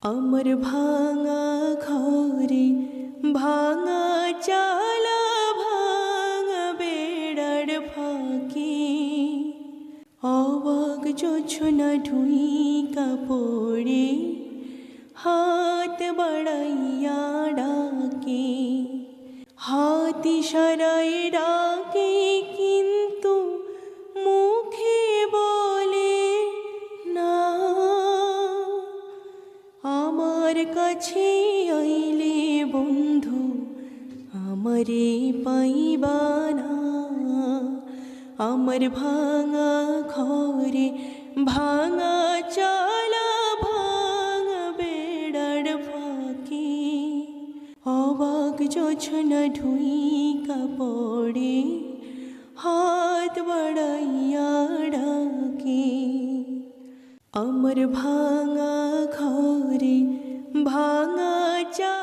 আমার ভাঙা ঘরে ভাঙা চালা ভাঙা বেড়ার ফাঁকি অবাক জোছনা ঢুইকা পড়ে হাত বাড়াইয়া ডাকে হাত ইশারায় ডাকে কিন্তু মুখে বলে না। আমার কাছে আইলে বন্ধু আমারে পাইবা না। আমার ভাঙা ঘরে ভাঙা চালা ভাঙা বেড়ার ফাঁকি অবাক জোছনা ঢুইকা পড়ে হাত বাড়াইয়া ডাকে। আমার ভাঙা ঘরে ভাঙা চা